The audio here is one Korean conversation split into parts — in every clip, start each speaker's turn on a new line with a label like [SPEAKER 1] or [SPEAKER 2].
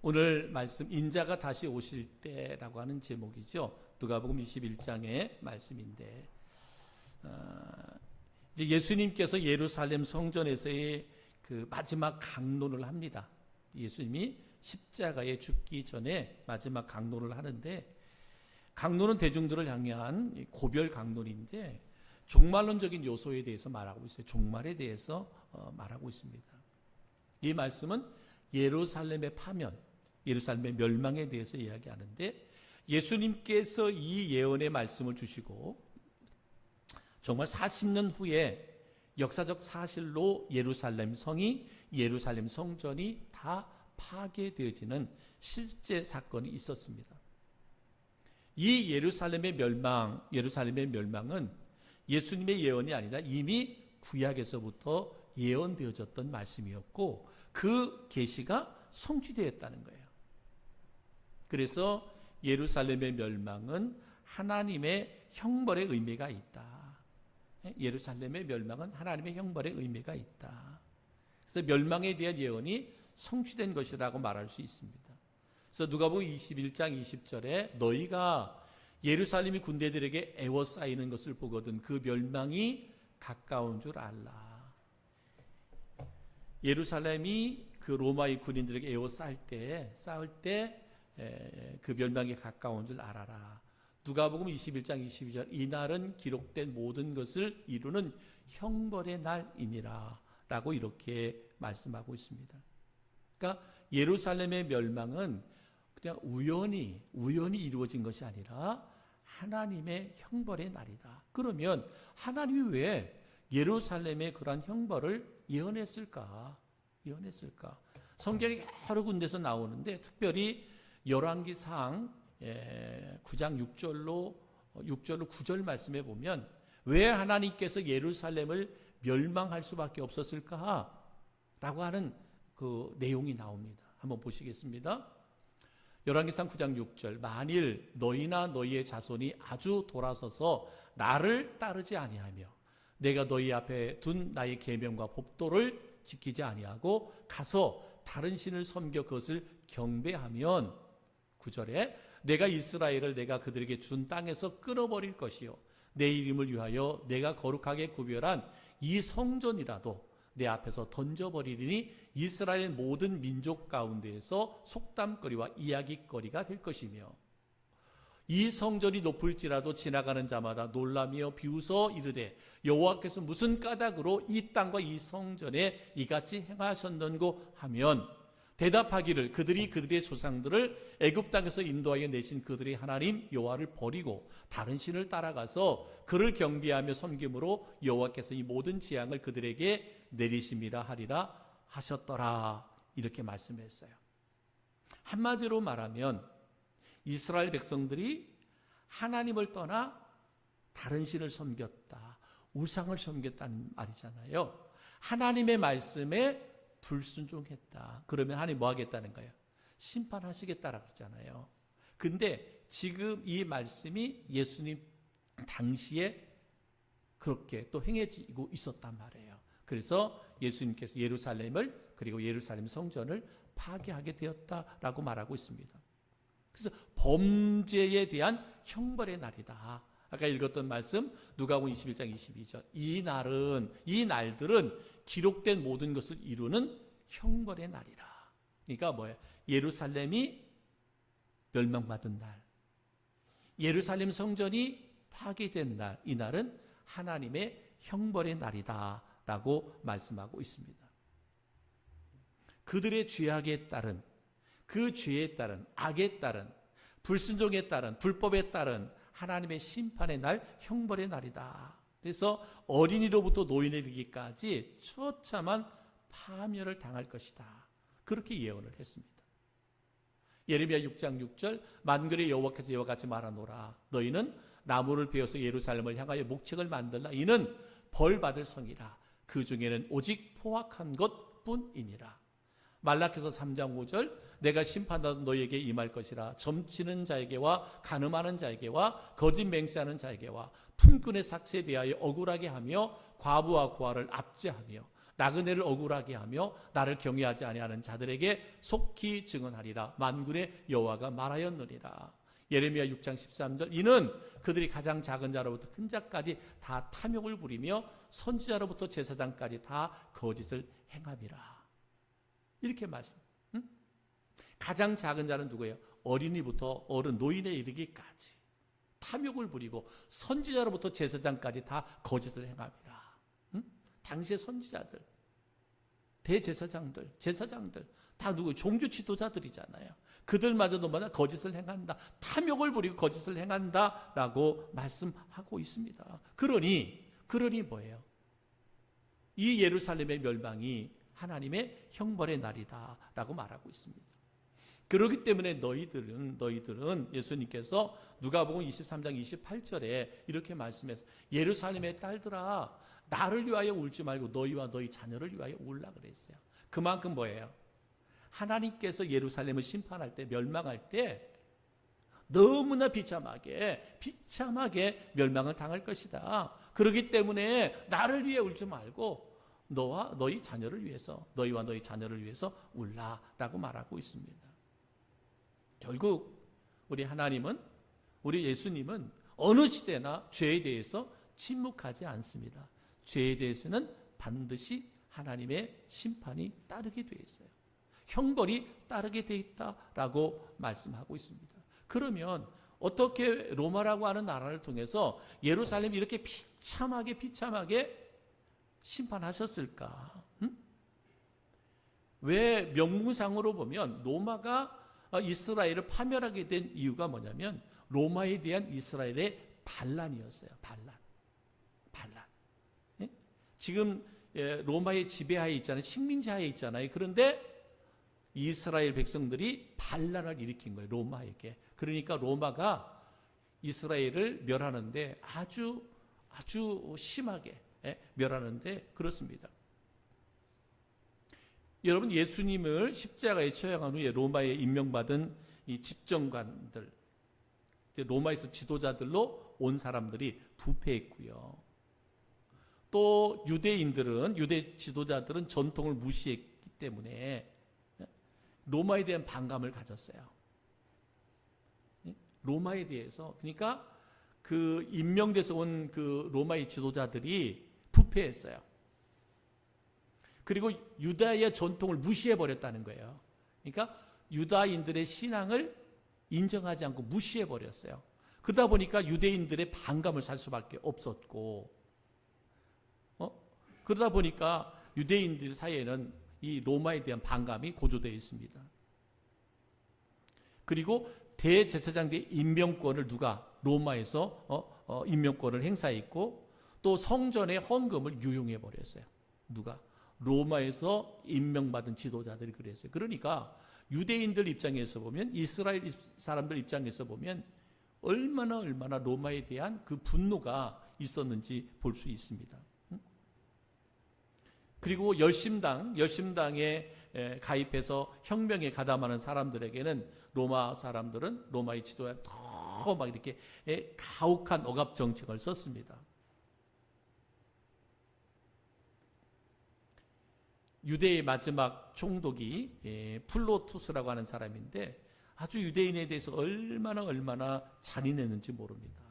[SPEAKER 1] 오늘 말씀 인자가 다시 오실 때라고 하는 제목이죠. 누가복음 21장의 말씀인데 이제 예수님께서 예루살렘 성전에서의 그 마지막 강론을 합니다. 예수님이 십자가에 죽기 전에 마지막 강론을 하는데, 강론은 대중들을 향한 고별 강론인데 종말론적인 요소에 대해서 말하고 있어요. 종말에 대해서 말하고 있습니다. 이 말씀은 예루살렘의 파면, 예루살렘의 멸망에 대해서 이야기하는데, 예수님께서 이 예언의 말씀을 주시고 정말 40년 후에 역사적 사실로 예루살렘 성이, 예루살렘 성전이 다 파괴되어지는 실제 사건이 있었습니다. 이 예루살렘의 멸망은 예수님의 예언이 아니라 이미 구약에서부터 예언되어졌던 말씀이었고, 그 계시가 성취되었다는 거예요. 그래서 예루살렘의 멸망은 하나님의 형벌의 의미가 있다. 예루살렘의 멸망은 하나님의 형벌의 의미가 있다. 그래서 멸망에 대한 예언이 성취된 것이라고 말할 수 있습니다. 그래서 누가복음 21장 20절에 너희가 예루살렘이 군대들에게 에워싸이는 것을 보거든 그 멸망이 가까운 줄 알라. 예루살렘이 그 로마의 군인들에게 에워싸일 때 그 멸망이 가까운 줄 알아라. 누가복음 21장 22절 이날은 기록된 모든 것을 이루는 형벌의 날이니라 라고 이렇게 말씀하고 있습니다. 그러니까 예루살렘의 멸망은 그냥 우연히 이루어진 것이 아니라 하나님의 형벌의 날이다. 그러면 하나님이 왜 예루살렘의 그러한 형벌을 예언했을까? 성경에 여러 군데서 나오는데, 특별히 열왕기상 9장 6절로 9절 말씀에 보면 왜 하나님께서 예루살렘을 멸망할 수밖에 없었을까? 라고 하는 그 내용이 나옵니다. 한번 보시겠습니다. 열왕기상 9장 6절 만일 너희나 너희의 자손이 아주 돌아서서 나를 따르지 아니하며 내가 너희 앞에 둔 나의 계명과 법도를 지키지 아니하고 가서 다른 신을 섬겨 그것을 경배하면 9절에 내가 이스라엘을 내가 그들에게 준 땅에서 끊어버릴 것이요 내 이름을 위하여 내가 거룩하게 구별한 이 성전이라도 내 앞에서 던져버리리니 이스라엘 모든 민족 가운데에서 속담거리와 이야기거리가 될 것이며 이 성전이 높을지라도 지나가는 자마다 놀라며 비웃어 이르되 여호와께서 무슨 까닭으로 이 땅과 이 성전에 이같이 행하셨는고 하면 대답하기를 그들이 그들의 조상들을 애굽 땅에서 인도하여 내신 그들의 하나님 여호와를 버리고 다른 신을 따라가서 그를 경배하며 섬김으로 여호와께서 이 모든 재앙을 그들에게 내리심이라 하리라 하셨더라. 이렇게 말씀했어요. 한마디로 말하면 이스라엘 백성들이 하나님을 떠나 다른 신을 섬겼다, 우상을 섬겼다는 말이잖아요. 하나님의 말씀에 불순종했다. 그러면 하나님 뭐 하겠다는 거예요? 심판하시겠다라고 했잖아요. 근데 지금 이 말씀이 예수님 당시에 그렇게 또 행해지고 있었단 말이에요. 그래서 예수님께서 예루살렘을, 그리고 예루살렘 성전을 파괴하게 되었다라고 말하고 있습니다. 그래서 범죄에 대한 형벌의 날이다. 아까 읽었던 말씀 누가복음 21장 22절 이 날들은 기록된 모든 것을 이루는 형벌의 날이라. 그러니까 뭐예요? 예루살렘이 멸망받은 날, 예루살렘 성전이 파괴된 날, 이 날은 하나님의 형벌의 날이다 라고 말씀하고 있습니다. 그들의 죄악에 따른, 그 죄에 따른, 악에 따른, 불순종에 따른, 불법에 따른 하나님의 심판의 날, 형벌의 날이다. 그래서 어린이로부터 노인에 이르기까지 처참한 파멸을 당할 것이다. 그렇게 예언을 했습니다. 예레미야 6장 6절 만군의 여호와께서 이와 같이 말하노라. 너희는 나무를 베어서 예루살렘을 향하여 목책을 만들라. 이는 벌받을 성이라. 그 중에는 오직 포악한 것뿐이니라. 말라기서 3장 5절 내가 심판하던 너희에게 임할 것이라. 점치는 자에게와 간음하는 자에게와 거짓 맹세하는 자에게와 품꾼의 삭세에 대하여 억울하게 하며 과부와 고아를 압제하며 나그네를 억울하게 하며 나를 경외하지 아니하는 자들에게 속히 증언하리라. 만군의 여호와가 말하였느니라. 예레미야 6장 13절 이는 그들이 가장 작은 자로부터 큰 자까지 다 탐욕을 부리며 선지자로부터 제사장까지 다 거짓을 행함이라. 이렇게 말씀. 가장 작은 자는 누구예요? 어린이부터 어른 노인에 이르기까지 탐욕을 부리고 선지자로부터 제사장까지 다 거짓을 행함이라. 당시의 선지자들, 대제사장들, 제사장들 다 누구? 종교 지도자들이잖아요. 그들마저도 뭐냐? 거짓을 행한다. 탐욕을 부리고 거짓을 행한다라고 말씀하고 있습니다. 그러니 뭐예요? 이 예루살렘의 멸망이 하나님의 형벌의 날이다라고 말하고 있습니다. 그렇기 때문에 너희들은 예수님께서 누가복음 23장 28절에 이렇게 말씀해서 예루살렘의 딸들아 나를 위하여 울지 말고 너희와 너희 자녀를 위하여 울라 그랬어요. 그만큼 뭐예요? 하나님께서 예루살렘을 심판할 때 멸망할 때 너무나 비참하게 멸망을 당할 것이다. 그렇기 때문에 나를 위해 울지 말고 너와 너희 자녀를 위해서 너희와 너희 자녀를 위해서 울라라고 말하고 있습니다. 결국 우리 하나님은 우리 예수님은 어느 시대나 죄에 대해서 침묵하지 않습니다. 죄에 대해서는 반드시 하나님의 심판이 따르게 되어 있어요. 형벌이 따르게 되어 있다라고 말씀하고 있습니다. 그러면 어떻게 로마라고 하는 나라를 통해서 예루살렘이 이렇게 비참하게 심판하셨을까? 왜 명문상으로 보면 로마가 이스라엘을 파멸하게 된 이유가 뭐냐면 로마에 대한 이스라엘의 반란이었어요. 반란. 지금 로마의 지배하에 있잖아요. 식민지하에 있잖아요. 그런데 이스라엘 백성들이 반란을 일으킨 거예요. 로마에게. 그러니까 로마가 이스라엘을 멸하는데 아주 심하게 멸하는데 그렇습니다. 여러분 예수님을 십자가에 처형한 후에 로마에 임명받은 이 집정관들, 로마에서 지도자들로 온 사람들이 부패했고요. 또 유대 지도자들은 전통을 무시했기 때문에 로마에 대한 반감을 가졌어요. 로마에 대해서 그러니까 그 임명돼서 온 그 로마의 지도자들이 부패했어요. 그리고 유다의 전통을 무시해 버렸다는 거예요. 그러니까 유다인들의 신앙을 인정하지 않고 무시해 버렸어요. 그러다 보니까 유대인들의 반감을 살 수밖에 없었고, 그러다 보니까 유대인들 사이에는 이 로마에 대한 반감이 고조되어 있습니다. 그리고 대제사장의 임명권을 누가 로마에서 임명권을 행사했고 또 성전의 헌금을 유용해 버렸어요. 누가? 로마에서 임명받은 지도자들이 그랬어요. 그러니까 유대인들 입장에서 보면 이스라엘 사람들 입장에서 보면 얼마나 로마에 대한 그 분노가 있었는지 볼 수 있습니다. 그리고 열심당에 가입해서 혁명에 가담하는 사람들에게는 로마 사람들은 로마의 지도에 더 막 이렇게 가혹한 억압 정책을 썼습니다. 유대의 마지막 총독이 플로투스라고 하는 사람인데 아주 유대인에 대해서 얼마나 잔인했는지 모릅니다.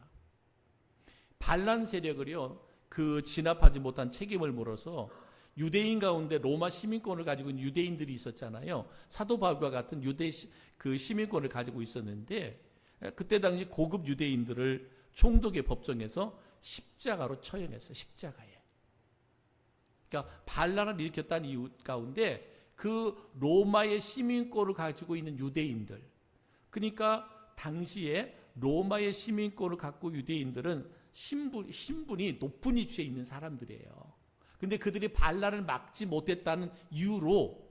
[SPEAKER 1] 반란 세력을요 그 진압하지 못한 책임을 물어서 유대인 가운데 로마 시민권을 가지고 있는 유대인들이 있었잖아요. 사도 바울과 같은 그 시민권을 가지고 있었는데 그때 당시 고급 유대인들을 총독의 법정에서 십자가로 처형했어요. 십자가에. 그러니까 반란을 일으켰다는 이유 가운데 그 로마의 시민권을 가지고 있는 유대인들, 그러니까 당시에 로마의 시민권을 갖고 유대인들은 신분이 높은 위치에 있는 사람들이에요. 근데 그들이 반란을 막지 못했다는 이유로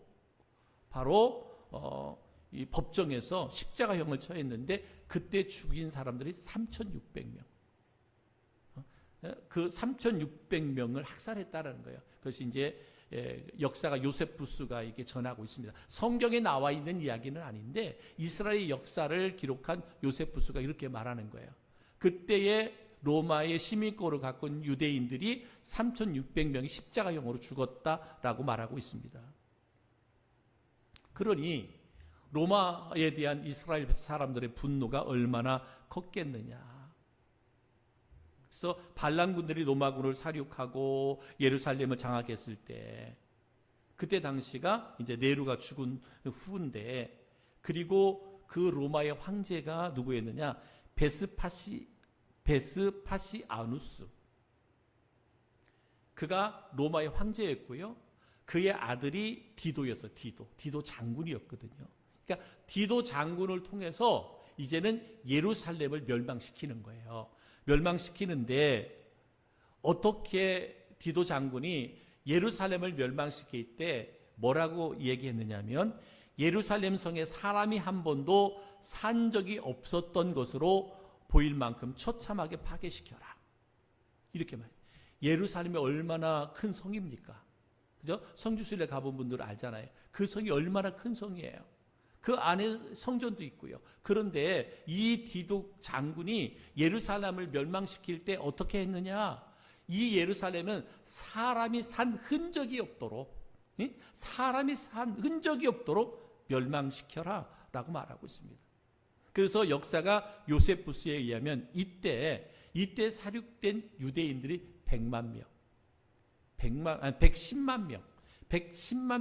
[SPEAKER 1] 바로 이 법정에서 십자가형을 처했는데 그때 죽인 사람들이 3,600명. 그 3,600명을 학살했다라는 거예요. 그것이 이제 역사가 요세푸스가 이렇게 전하고 있습니다. 성경에 나와 있는 이야기는 아닌데 이스라엘 역사를 기록한 요세푸스가 이렇게 말하는 거예요. 그때의 로마의 시민권을 갖고 있는 유대인들이 3,600명이 십자가형으로 죽었다라고 말하고 있습니다. 그러니 로마에 대한 이스라엘 사람들의 분노가 얼마나 컸겠느냐. 그래서 반란군들이 로마군을 사륙하고 예루살렘을 장악했을 때, 그때 당시가 이제 네로가 죽은 후인데, 그리고 그 로마의 황제가 누구였느냐? 베스파시아누스. 그가 로마의 황제였고요. 그의 아들이 디도였어요. 디도 장군이었거든요. 그러니까 디도 장군을 통해서 이제는 예루살렘을 멸망시키는 거예요. 멸망시키는데, 어떻게 디도 장군이 예루살렘을 멸망시킬 때 뭐라고 얘기했느냐면, 예루살렘 성에 사람이 한 번도 산 적이 없었던 것으로 보일 만큼 처참하게 파괴시켜라. 이렇게 말해요. 예루살렘이 얼마나 큰 성입니까? 그죠? 성지순례 가본 분들 알잖아요. 그 성이 얼마나 큰 성이에요. 그 안에 성전도 있고요. 그런데 이 디도 장군이 예루살렘을 멸망시킬 때 어떻게 했느냐? 이 예루살렘은 사람이 산 흔적이 없도록, 사람이 산 흔적이 없도록 멸망시켜라 라고 말하고 있습니다. 그래서 역사가 요세푸스에 의하면 이때 사륙된 유대인들이 110만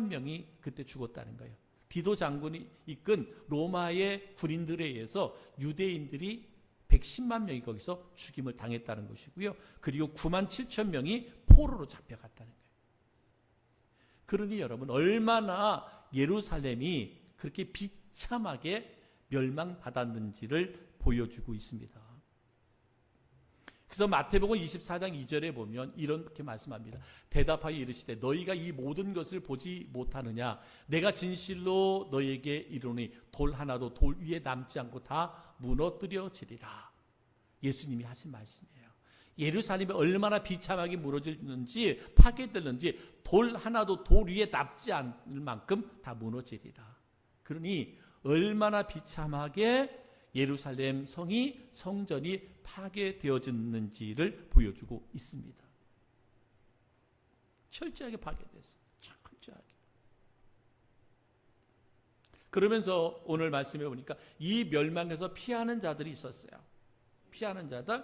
[SPEAKER 1] 명이 그때 죽었다는 거예요. 디도 장군이 이끈 로마의 군인들에 의해서 유대인들이 110만 명이 거기서 죽임을 당했다는 것이고요. 그리고 9만 7천 명이 포로로 잡혀갔다는 거예요. 그러니 여러분, 얼마나 예루살렘이 그렇게 비참하게 멸망받았는지를 보여주고 있습니다. 그래서 마태복음 24장 2절에 보면 이렇게 말씀합니다. 대답하여 이르시되 너희가 이 모든 것을 보지 못하느냐? 내가 진실로 너희에게 이르노니 돌 하나도 돌 위에 남지 않고 다 무너뜨려지리라. 예수님이 하신 말씀이에요. 예루살렘이 얼마나 비참하게 무너지는지, 파괴되는지 돌 하나도 돌 위에 남지 않을 만큼 다 무너지리라. 그러니 얼마나 비참하게 예루살렘 성전이 파괴되어졌는지를 보여주고 있습니다. 철저하게 파괴됐어요. 철저하게. 그러면서 오늘 말씀해 보니까 이 멸망에서 피하는 자들이 있었어요. 피하는 자들,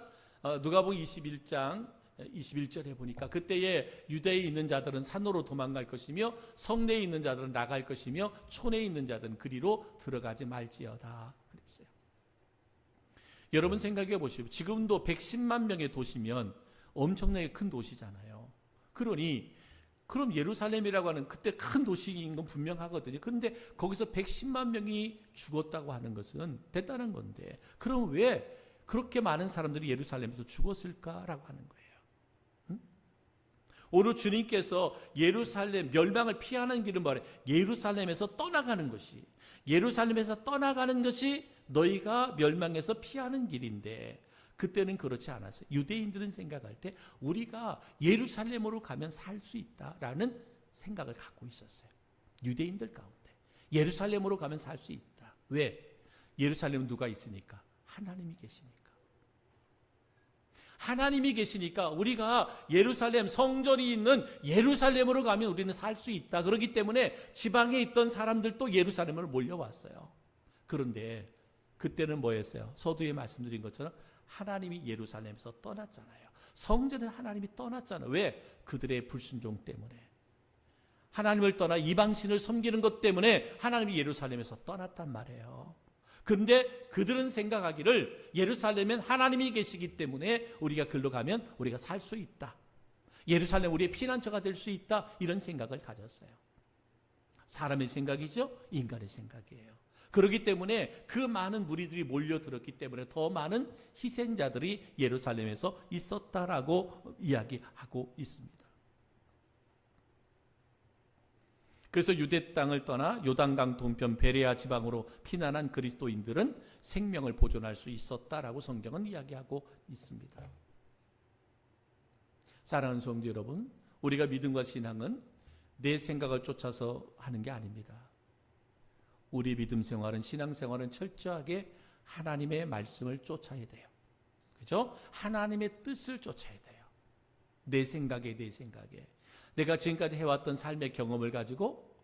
[SPEAKER 1] 누가복음 21장 21절에 보니까 그때에 유대에 있는 자들은 산으로 도망갈 것이며 성내에 있는 자들은 나갈 것이며 촌에 있는 자들은 그리로 들어가지 말지어다 그랬어요. 여러분 생각해 보십시오. 지금도 110만 명의 도시면 엄청나게 큰 도시잖아요. 그럼 예루살렘이라고 하는 그때 큰 도시인 건 분명하거든요. 그런데 거기서 110만 명이 죽었다고 하는 것은 대단한 건데, 그럼 왜 그렇게 많은 사람들이 예루살렘에서 죽었을까라고 하는 거예요. 오늘 주님께서 예루살렘 멸망을 피하는 길은 뭐래? 예루살렘에서 떠나가는 것이, 예루살렘에서 떠나가는 것이 너희가 멸망에서 피하는 길인데, 그때는 그렇지 않았어요. 유대인들은 생각할 때 우리가 예루살렘으로 가면 살 수 있다라는 생각을 갖고 있었어요. 유대인들 가운데 예루살렘으로 가면 살 수 있다. 왜? 예루살렘은 누가 있으니까? 하나님이 계시니까. 하나님이 계시니까 우리가 예루살렘, 성전이 있는 예루살렘으로 가면 우리는 살 수 있다. 그렇기 때문에 지방에 있던 사람들도 예루살렘으로 몰려왔어요. 그런데 그때는 뭐였어요? 서두에 말씀드린 것처럼 하나님이 예루살렘에서 떠났잖아요. 성전에 하나님이 떠났잖아요. 왜? 그들의 불순종 때문에. 하나님을 떠나 이방신을 섬기는 것 때문에 하나님이 예루살렘에서 떠났단 말이에요. 그런데 그들은 생각하기를 예루살렘엔 하나님이 계시기 때문에 우리가 글로 가면 우리가 살 수 있다. 예루살렘 우리의 피난처가 될 수 있다. 이런 생각을 가졌어요. 사람의 생각이죠. 인간의 생각이에요. 그렇기 때문에 그 많은 무리들이 몰려들었기 때문에 더 많은 희생자들이 예루살렘에서 있었다라고 이야기하고 있습니다. 그래서 유대 땅을 떠나 요단강 동편 베레아 지방으로 피난한 그리스도인들은 생명을 보존할 수 있었다라고 성경은 이야기하고 있습니다. 사랑하는 성도 여러분, 우리가 믿음과 신앙은 내 생각을 쫓아서 하는 게 아닙니다. 우리 믿음 생활은, 신앙 생활은 철저하게 하나님의 말씀을 쫓아야 돼요. 그죠? 하나님의 뜻을 쫓아야 돼요. 내 생각에. 내가 지금까지 해왔던 삶의 경험을 가지고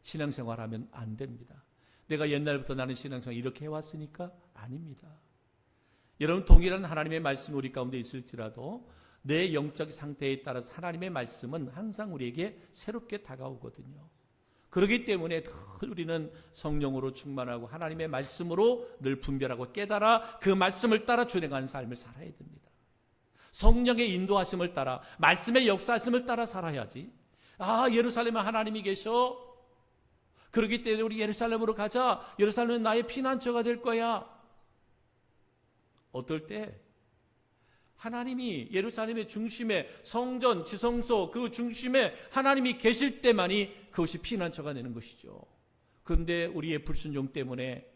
[SPEAKER 1] 신앙생활하면 안 됩니다. 내가 옛날부터 나는 신앙생활 이렇게 해왔으니까 아닙니다. 여러분, 동일한 하나님의 말씀이 우리 가운데 있을지라도 내 영적 상태에 따라서 하나님의 말씀은 항상 우리에게 새롭게 다가오거든요. 그렇기 때문에 늘 우리는 성령으로 충만하고 하나님의 말씀으로 늘 분별하고 깨달아 그 말씀을 따라 준행하는 삶을 살아야 됩니다. 성령의 인도하심을 따라, 말씀의 역사하심을 따라 살아야지. 예루살렘에 하나님이 계셔. 그렇기 때문에 우리 예루살렘으로 가자. 예루살렘은 나의 피난처가 될 거야. 어떨 때 하나님이 예루살렘의 중심에, 성전, 지성소 그 중심에 하나님이 계실 때만이 그것이 피난처가 되는 것이죠. 그런데 우리의 불순종 때문에,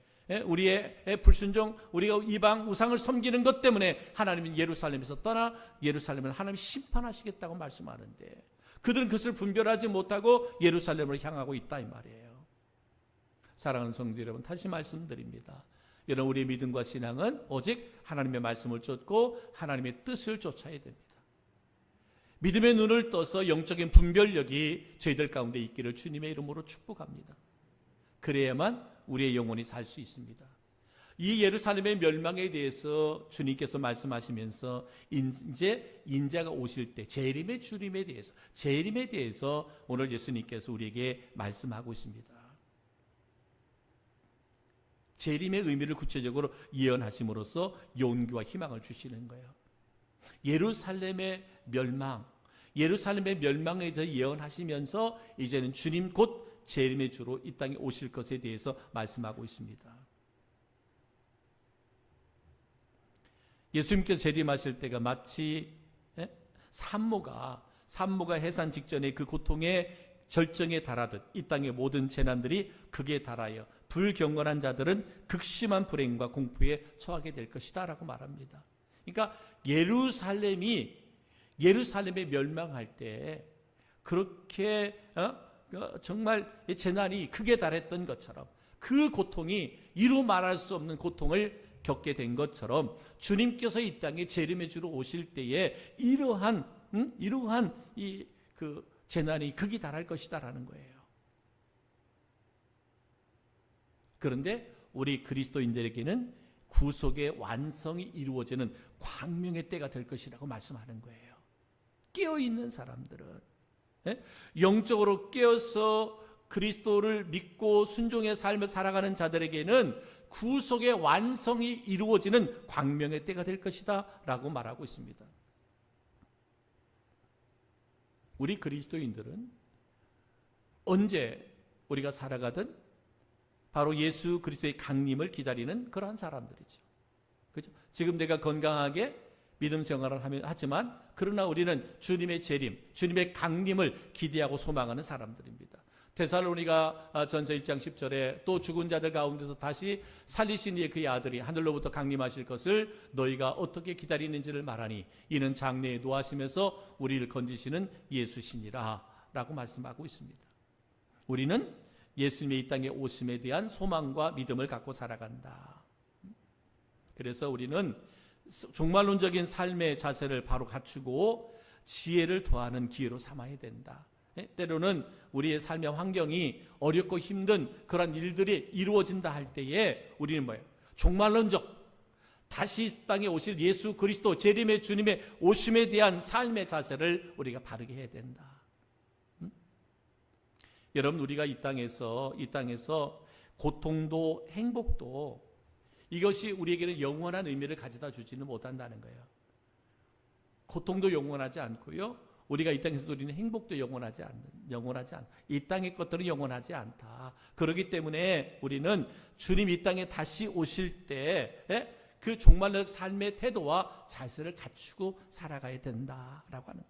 [SPEAKER 1] 우리의 불순종, 우리가 이방 우상을 섬기는 것 때문에 하나님은 예루살렘에서 떠나 예루살렘을 하나님이 심판하시겠다고 말씀하는데, 그들은 그것을 분별하지 못하고 예루살렘으로 향하고 있다 이 말이에요. 사랑하는 성도 여러분, 다시 말씀드립니다. 여러분, 우리의 믿음과 신앙은 오직 하나님의 말씀을 쫓고 하나님의 뜻을 쫓아야 됩니다. 믿음의 눈을 떠서 영적인 분별력이 저희들 가운데 있기를 주님의 이름으로 축복합니다. 그래야만 우리의 영혼이 살 수 있습니다. 이 예루살렘의 멸망에 대해서 주님께서 말씀하시면서 이제 인자가 오실 때 재림의 주림에 대해서 오늘 예수님께서 우리에게 말씀하고 있습니다. 재림의 의미를 구체적으로 예언하심으로써 용기와 희망을 주시는 거예요. 예루살렘의 멸망에 대해서 예언하시면서 이제는 주님 곧 재림의 주로 이 땅에 오실 것에 대해서 말씀하고 있습니다. 예수님께서 재림하실 때가 마치 산모가 해산 직전에 그 고통의 절정에 달하듯 이 땅의 모든 재난들이 극에 달하여 불경건한 자들은 극심한 불행과 공포에 처하게 될 것이다 라고 말합니다. 그러니까 예루살렘에 멸망할 때 그렇게 정말 재난이 극에 달했던 것처럼 그 고통이 이루 말할 수 없는 고통을 겪게 된 것처럼 주님께서 이 땅에 재림의 주로 오실 때에 이러한 그 재난이 극이 달할 것이다라는 거예요. 그런데 우리 그리스도인들에게는 구속의 완성이 이루어지는 광명의 때가 될 것이라고 말씀하는 거예요. 깨어있는 사람들은, 영적으로 깨어서 그리스도를 믿고 순종의 삶을 살아가는 자들에게는 구속의 완성이 이루어지는 광명의 때가 될 것이다 라고 말하고 있습니다. 우리 그리스도인들은 언제 우리가 살아가든 바로 예수 그리스도의 강림을 기다리는 그러한 사람들이죠. 그렇죠? 지금 내가 건강하게 믿음 생활을 하지만 그러나 우리는 주님의 재림, 주님의 강림을 기대하고 소망하는 사람들입니다. 데살로니가 전서 1장 10절에 또 죽은 자들 가운데서 다시 살리신 이의 그의 아들이 하늘로부터 강림하실 것을 너희가 어떻게 기다리는지를 말하니 이는 장래에 노하심에서 우리를 건지시는 예수시니라 라고 말씀하고 있습니다. 우리는 예수님의 이 땅에 오심에 대한 소망과 믿음을 갖고 살아간다. 그래서 우리는 종말론적인 삶의 자세를 바로 갖추고 지혜를 더하는 기회로 삼아야 된다. 때로는 우리의 삶의 환경이 어렵고 힘든 그런 일들이 이루어진다 할 때에 우리는 뭐예요? 종말론적 다시 이 땅에 오실 예수 그리스도 재림의 주님의 오심에 대한 삶의 자세를 우리가 바르게 해야 된다. 여러분, 우리가 이 땅에서 고통도 행복도 이것이 우리에게는 영원한 의미를 가져다 주지는 못한다는 거예요. 고통도 영원하지 않고요. 우리가 이 땅에서 누리는 행복도 영원하지 않다. 이 땅의 것들은 영원하지 않다. 그렇기 때문에 우리는 주님 이 땅에 다시 오실 때 그 종말적 삶의 태도와 자세를 갖추고 살아가야 된다라고 하는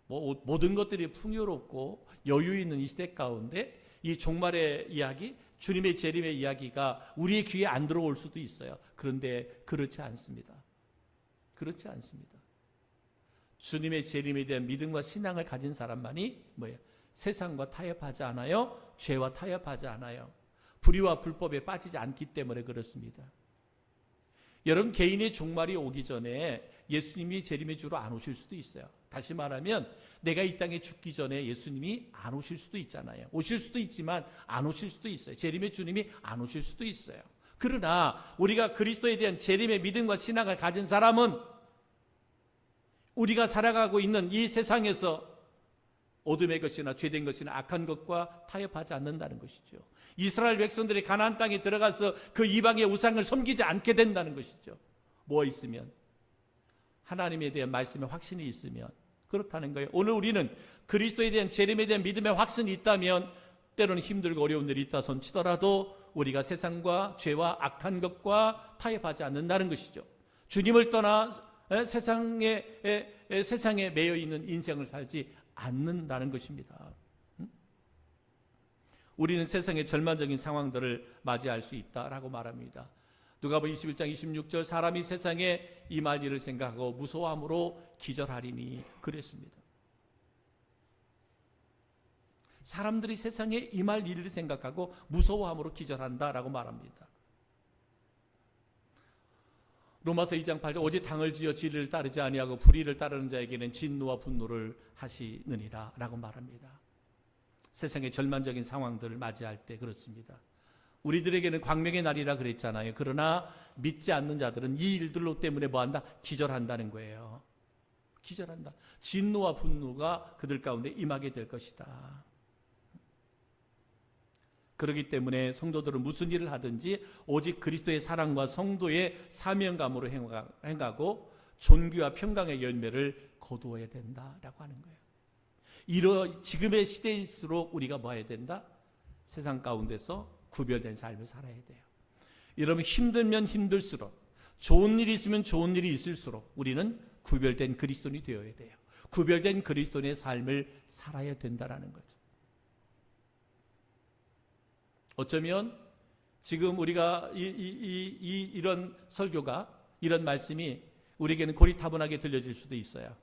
[SPEAKER 1] 거예요. 모든 것들이 풍요롭고 여유 있는 이 시대 가운데 이 종말의 이야기, 주님의 재림의 이야기가 우리의 귀에 안 들어올 수도 있어요. 그런데 그렇지 않습니다. 그렇지 않습니다. 주님의 재림에 대한 믿음과 신앙을 가진 사람만이 뭐예요? 세상과 타협하지 않아요. 죄와 타협하지 않아요. 불의와 불법에 빠지지 않기 때문에 그렇습니다. 여러분, 개인의 종말이 오기 전에 예수님이 재림의 주로 안 오실 수도 있어요. 다시 말하면 내가 이 땅에 죽기 전에 예수님이 안 오실 수도 있잖아요. 오실 수도 있지만 안 오실 수도 있어요. 재림의 주님이 안 오실 수도 있어요. 그러나 우리가 그리스도에 대한 재림의 믿음과 신앙을 가진 사람은 우리가 살아가고 있는 이 세상에서 어둠의 것이나 죄된 것이나 악한 것과 타협하지 않는다는 것이죠. 이스라엘 백성들이 가나안 땅에 들어가서 그 이방의 우상을 섬기지 않게 된다는 것이죠. 뭐 있으면? 하나님에 대한 말씀의 확신이 있으면 그렇다는 거예요. 오늘 우리는 그리스도에 대한 재림에 대한 믿음의 확신이 있다면 때로는 힘들고 어려운 일이 있다 손치더라도 우리가 세상과 죄와 악한 것과 타협하지 않는다는 것이죠. 주님을 떠나 세상에 매여 있는 인생을 살지 않는다는 것입니다. 우리는 세상의 절망적인 상황들을 맞이할 수 있다라고 말합니다. 누가복음 21장 26절 사람이 세상에 임할 일을 생각하고 무서워함으로 기절하리니 그랬습니다. 사람들이 세상에 임할 일을 생각하고 무서워함으로 기절한다라고 말합니다. 로마서 2장 8절 오직 당을 지어 진리를 따르지 아니하고 불의를 따르는 자에게는 진노와 분노를 하시느니라 라고 말합니다. 세상의 절망적인 상황들을 맞이할 때 그렇습니다. 우리들에게는 광명의 날이라 그랬잖아요. 그러나 믿지 않는 자들은 이 일들로 때문에 뭐한다? 기절한다는 거예요. 기절한다. 진노와 분노가 그들 가운데 임하게 될 것이다. 그렇기 때문에 성도들은 무슨 일을 하든지 오직 그리스도의 사랑과 성도의 사명감으로 행하고 존귀와 평강의 열매를 거두어야 된다라고 하는 거예요. 지금의 시대일수록 우리가 뭐 해야 된다? 세상 가운데서 구별된 삶을 살아야 돼요. 여러분, 힘들면 힘들수록, 좋은 일이 있으면 좋은 일이 있을수록 우리는 구별된 그리스도인이 되어야 돼요. 구별된 그리스도인의 삶을 살아야 된다라는 거죠. 어쩌면 지금 우리가 이런 설교가, 이런 말씀이 우리에게는 고리타분하게 들려질 수도 있어요.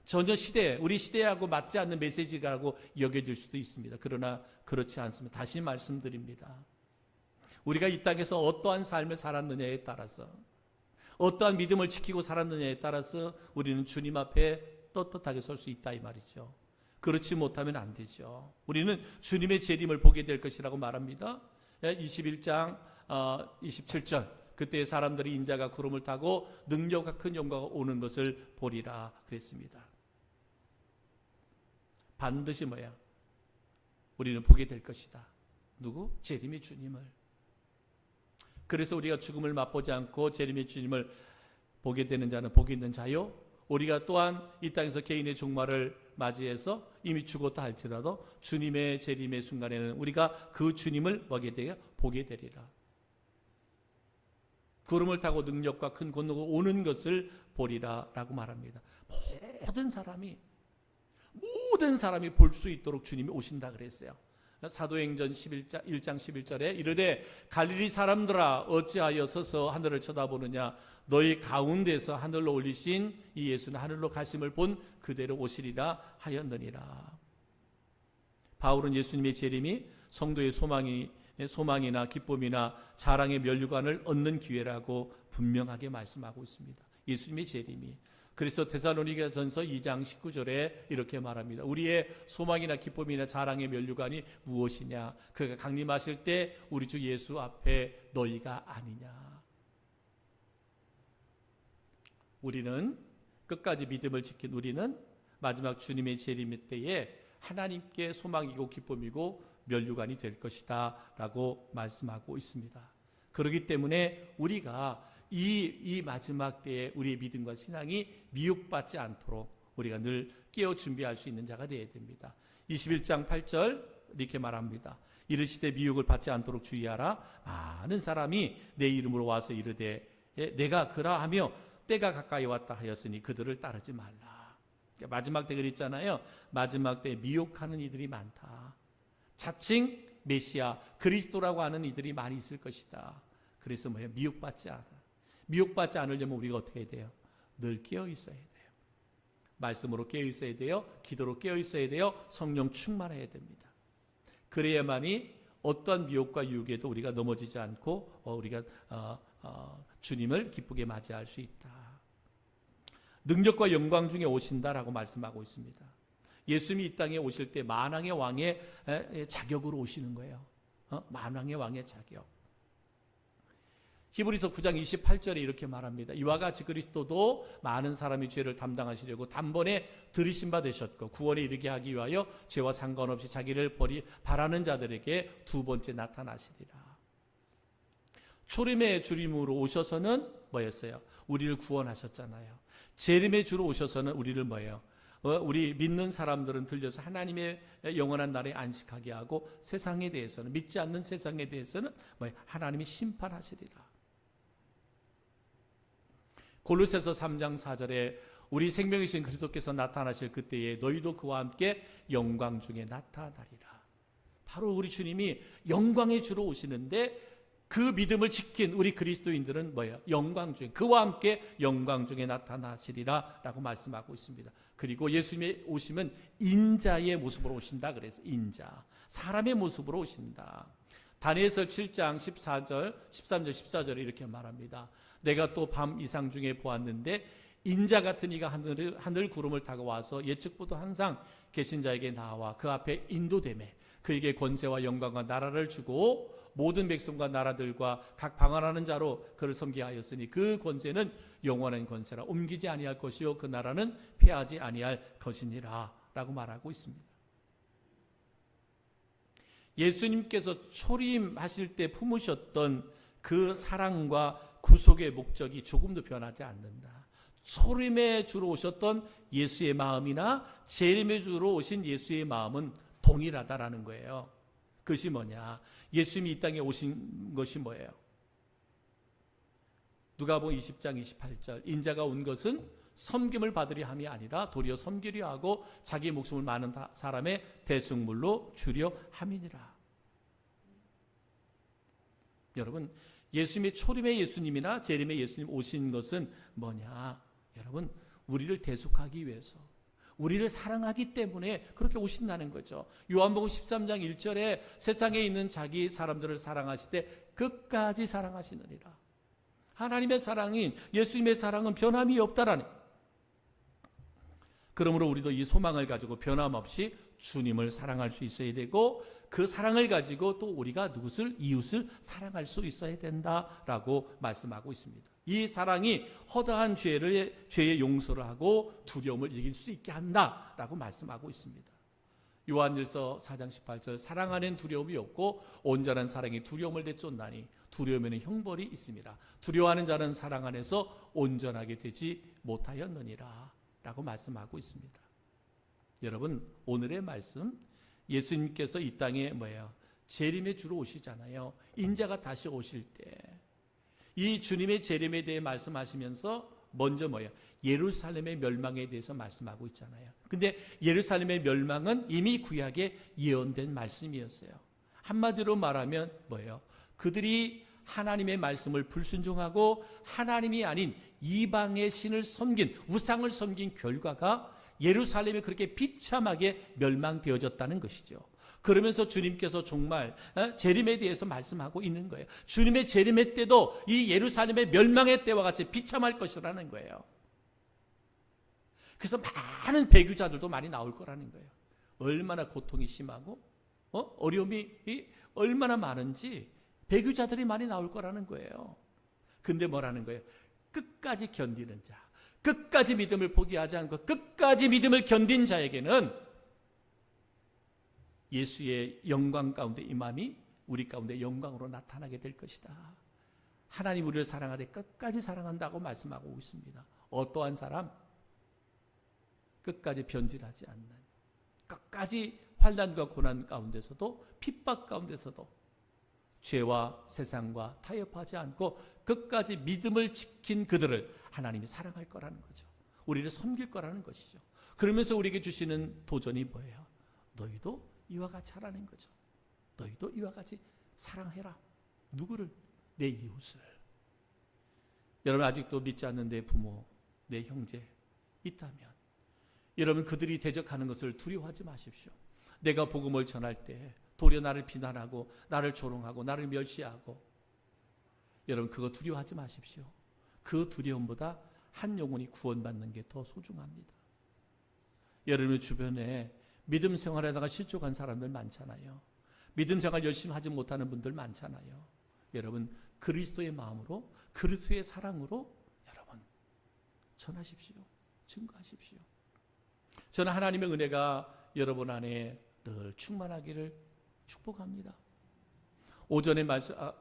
[SPEAKER 1] 전혀 우리 시대하고 맞지 않는 메시지라고 여겨질 수도 있습니다. 그러나 그렇지 않습니다. 다시 말씀드립니다. 우리가 이 땅에서 어떠한 삶을 살았느냐에 따라서, 어떠한 믿음을 지키고 살았느냐에 따라서 우리는 주님 앞에 떳떳하게 설 수 있다 이 말이죠. 그렇지 못하면 안 되죠. 우리는 주님의 재림을 보게 될 것이라고 말합니다. 21장 27절 그때 사람들이 인자가 구름을 타고 능력과 큰 영광이 오는 것을 보리라 그랬습니다. 반드시 뭐야? 우리는 보게 될 것이다. 누구? 재림의 주님을. 그래서 우리가 죽음을 맛보지 않고 재림의 주님을 보게 되는 자는 복이 있는 자요. 우리가 또한 이 땅에서 개인의 종말을 맞이해서 이미 죽었다 할지라도 주님의 재림의 순간에는 우리가 그 주님을 보게 되리라. 구름을 타고 능력과 큰 권능으로 오는 것을 보리라 라고 말합니다. 모든 사람이 볼 수 있도록 주님이 오신다 그랬어요. 사도행전 1장 11절에 이르되 갈릴리 사람들아 어찌하여 서서 하늘을 쳐다보느냐 너희 가운데서 하늘로 올리신 이 예수는 하늘로 가심을 본 그대로 오시리라 하였느니라. 바울은 예수님의 재림이 성도의 소망이나 기쁨이나 자랑의 면류관을 얻는 기회라고 분명하게 말씀하고 있습니다. 예수님의 재림이. 그래서 데살로니가전서 2장 19절에 이렇게 말합니다. 우리의 소망이나 기쁨이나 자랑의 면류관이 무엇이냐? 그가 강림하실 때 우리 주 예수 앞에 너희가 아니냐. 우리는 끝까지 믿음을 지킨 우리는 마지막 주님의 재림 때에 하나님께 소망이고 기쁨이고 면류관이 될 것이다 라고 말씀하고 있습니다. 그렇기 때문에 우리가 이 마지막 때에 우리의 믿음과 신앙이 미혹받지 않도록 우리가 늘 깨어 준비할 수 있는 자가 되어야 됩니다. 21장 8절 이렇게 말합니다. 이르시되 미혹을 받지 않도록 주의하라. 많은 사람이 내 이름으로 와서 이르되 내가 그라하며 때가 가까이 왔다 하였으니 그들을 따르지 말라. 마지막 때 그랬잖아요. 마지막 때 미혹하는 이들이 많다. 자칭 메시아 그리스도라고 하는 이들이 많이 있을 것이다. 그래서 미혹받지 않아. 미혹받지 않으려면 우리가 어떻게 해야 돼요? 늘 깨어 있어야 돼요. 말씀으로 깨어 있어야 돼요. 기도로 깨어 있어야 돼요. 성령 충만해야 됩니다. 그래야만이 어떠한 미혹과 유혹에도 우리가 넘어지지 않고 우리가 주님을 기쁘게 맞이할 수 있다. 능력과 영광 중에 오신다라고 말씀하고 있습니다. 예수님이 이 땅에 오실 때 만왕의 왕의 자격으로 오시는 거예요. 만왕의 왕의 자격. 히브리서 9장 28절에 이렇게 말합니다. 이와 같이 그리스도도 많은 사람의 죄를 담당하시려고 단번에 들이신 바 되셨고 구원에 이르게 하기 위하여 죄와 상관없이 자기를 바라는 자들에게 두 번째 나타나시리라. 초림의 주림으로 오셔서는 뭐였어요? 우리를 구원하셨잖아요. 재림의 주로 오셔서는 우리를 뭐예요? 우리 믿는 사람들은 들려서 하나님의 영원한 날에 안식하게 하고 세상에 대해서는, 믿지 않는 세상에 대해서는 뭐예요? 하나님이 심판하시리라. 골로새서 3장 4절에 우리 생명이신 그리스도께서 나타나실 그때에 너희도 그와 함께 영광 중에 나타나리라. 바로 우리 주님이 영광의 주로 오시는데 그 믿음을 지킨 우리 그리스도인들은 뭐예요? 영광 중에, 그와 함께 영광 중에 나타나시리라 라고 말씀하고 있습니다. 그리고 예수님의 오심은 인자의 모습으로 오신다. 그래서 인자, 사람의 모습으로 오신다. 다니엘서 7장 14절, 13절, 14절에 이렇게 말합니다. 내가 또 밤 이상 중에 보았는데 인자 같은 이가 하늘 구름을 타고 와서 예측보다 항상 계신 자에게 나와 그 앞에 인도되매 그에게 권세와 영광과 나라를 주고 모든 백성과 나라들과 각 방언하는 자로 그를 섬기게 하였으니 그 권세는 영원한 권세라 옮기지 아니할 것이요 그 나라는 패하지 아니할 것이니라 라고 말하고 있습니다. 예수님께서 초림하실 때 품으셨던 그 사랑과 구속의 목적이 조금도 변하지 않는다. 초림의 주로 오셨던 예수의 마음이나 재림의 주로 오신 예수의 마음은 동일하다라는 거예요. 그것이 뭐냐? 예수님이 이 땅에 오신 것이 뭐예요? 누가복음 20장 28절 인자가 온 것은 섬김을 받으려 함이 아니라 도리어 섬기려 하고 자기 목숨을 많은 사람의 대속물로 주려 함이니라. 여러분, 예수님의 초림의 예수님이나 재림의 예수님 오신 것은 뭐냐? 여러분, 우리를 대속하기 위해서, 우리를 사랑하기 때문에 그렇게 오신다는 거죠. 요한복음 13장 1절에 세상에 있는 자기 사람들을 사랑하시되 끝까지 사랑하시느니라. 하나님의 사랑인 예수님의 사랑은 변함이 없다라는. 그러므로 우리도 이 소망을 가지고 변함없이 주님을 사랑할 수 있어야 되고 그 사랑을 가지고 또 우리가 이웃을 사랑할 수 있어야 된다라고 말씀하고 있습니다. 이 사랑이 허다한 죄의 용서를 하고 두려움을 이길 수 있게 한다라고 말씀하고 있습니다. 요한일서 4장 18절 사랑 안엔 두려움이 없고 온전한 사랑이 두려움을 내쫓나니 두려움에는 형벌이 있습니다. 두려워하는 자는 사랑 안에서 온전하게 되지 못하였느니라 라고 말씀하고 있습니다. 여러분, 오늘의 말씀 예수님께서 이 땅에 뭐예요? 재림의 주로 오시잖아요. 인자가 다시 오실 때 이 주님의 재림에 대해 말씀하시면서 먼저 뭐예요? 예루살렘의 멸망에 대해서 말씀하고 있잖아요. 근데 예루살렘의 멸망은 이미 구약에 예언된 말씀이었어요. 한마디로 말하면 뭐예요? 그들이 하나님의 말씀을 불순종하고 하나님이 아닌 이방의 신을 섬긴, 우상을 섬긴 결과가 예루살렘이 그렇게 비참하게 멸망되어졌다는 것이죠. 그러면서 주님께서 정말 재림에 대해서 말씀하고 있는 거예요. 주님의 재림의 때도 이 예루살렘의 멸망의 때와 같이 비참할 것이라는 거예요. 그래서 많은 배교자들도 많이 나올 거라는 거예요. 얼마나 고통이 심하고 어려움이 얼마나 많은지 배교자들이 많이 나올 거라는 거예요. 근데 뭐라는 거예요? 끝까지 견디는 자, 끝까지 믿음을 포기하지 않고 끝까지 믿음을 견딘 자에게는 예수의 영광 가운데 임함이 우리 가운데 영광으로 나타나게 될 것이다. 하나님 우리를 사랑하되 끝까지 사랑한다고 말씀하고 있습니다. 어떠한 사람? 끝까지 변질하지 않는, 끝까지 환난과 고난 가운데서도 핍박 가운데서도 죄와 세상과 타협하지 않고 끝까지 믿음을 지킨 그들을 하나님이 사랑할 거라는 거죠. 우리를 섬길 거라는 것이죠. 그러면서 우리에게 주시는 도전이 뭐예요? 너희도 이와 같이 하라는 거죠. 너희도 이와 같이 사랑해라. 누구를? 내 이웃을. 여러분 아직도 믿지 않는 내 부모, 내 형제 있다면 여러분 그들이 대적하는 것을 두려워하지 마십시오. 내가 복음을 전할 때 도리어 나를 비난하고 나를 조롱하고 나를 멸시하고, 여러분 그거 두려워하지 마십시오. 그 두려움보다 한 영혼이 구원받는 게 더 소중합니다. 여러분의 주변에 믿음 생활에다가 실족한 사람들 많잖아요. 믿음 생활 열심히 하지 못하는 분들 많잖아요. 여러분 그리스도의 마음으로, 그리스도의 사랑으로 여러분 전하십시오. 증거하십시오. 저는 하나님의 은혜가 여러분 안에 늘 충만하기를 축복합니다. 오전에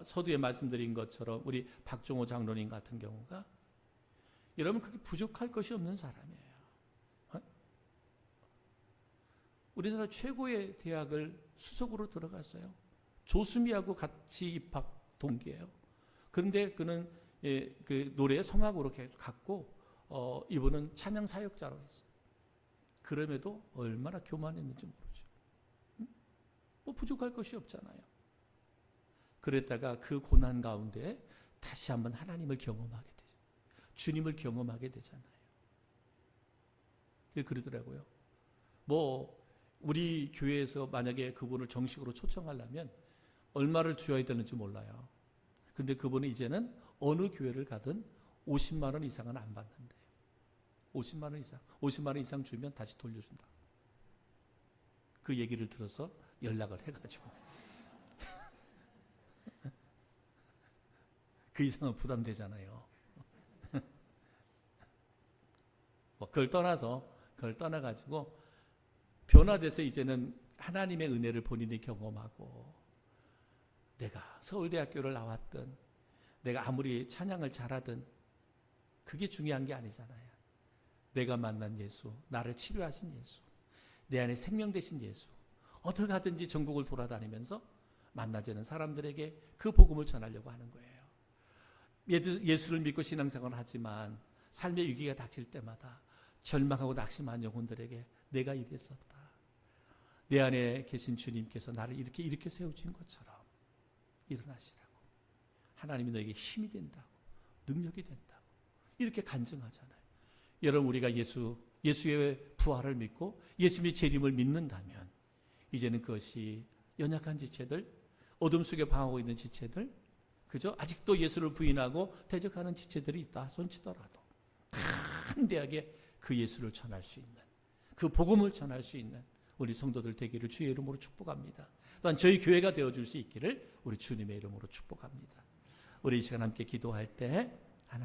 [SPEAKER 1] 서두에 말씀드린 것처럼 우리 박종호 장로님 같은 경우가 여러분 그게 부족할 것이 없는 사람이에요. 우리나라 최고의 대학을 수석으로 들어갔어요. 조수미하고 같이 입학 동기예요. 그런데 그는 그 노래의 성악으로 갔고 이분은 찬양 사역자로 했어요. 그럼에도 얼마나 교만했는지 모르죠. 뭐 부족할 것이 없잖아요. 그랬다가 그 고난 가운데 다시 한번 하나님을 경험하게 되죠. 주님을 경험하게 되잖아요. 그러더라고요. 뭐 우리 교회에서 만약에 그분을 정식으로 초청하려면 얼마를 줘야 되는지 몰라요. 근데 그분은 이제는 어느 교회를 가든 50만 원 이상은 안 받는데요. 50만 원 이상 주면 다시 돌려준다. 그 얘기를 들어서 연락을 해가지고 그 이상은 부담되잖아요. 뭐 그걸 떠나가지고 변화돼서 이제는 하나님의 은혜를 본인이 경험하고, 내가 서울대학교를 나왔든 내가 아무리 찬양을 잘하든 그게 중요한 게 아니잖아요. 내가 만난 예수, 나를 치료하신 예수, 내 안에 생명 되신 예수, 어떻게 하든지 전국을 돌아다니면서 만나지는 사람들에게 그 복음을 전하려고 하는 거예요. 예수를 믿고 신앙생활을 하지만 삶의 위기가 닥칠 때마다 절망하고 낙심한 영혼들에게 내가 이랬었다. 내 안에 계신 주님께서 나를 이렇게 세우신 것처럼 일어나시라고. 하나님이 너에게 힘이 된다고, 능력이 된다고 이렇게 간증하잖아요. 여러분 우리가 예수의 부활을 믿고 예수님의 재림을 믿는다면 이제는 그것이 연약한 지체들, 어둠 속에 방하고 있는 지체들, 그죠? 아직도 예수를 부인하고 대적하는 지체들이 있다 손치더라도 담대하게 그 예수를 전할 수 있는, 그 복음을 전할 수 있는 우리 성도들 되기를 주의 이름으로 축복합니다. 또한 저희 교회가 되어줄 수 있기를 우리 주님의 이름으로 축복합니다. 우리 이 시간 함께 기도할 때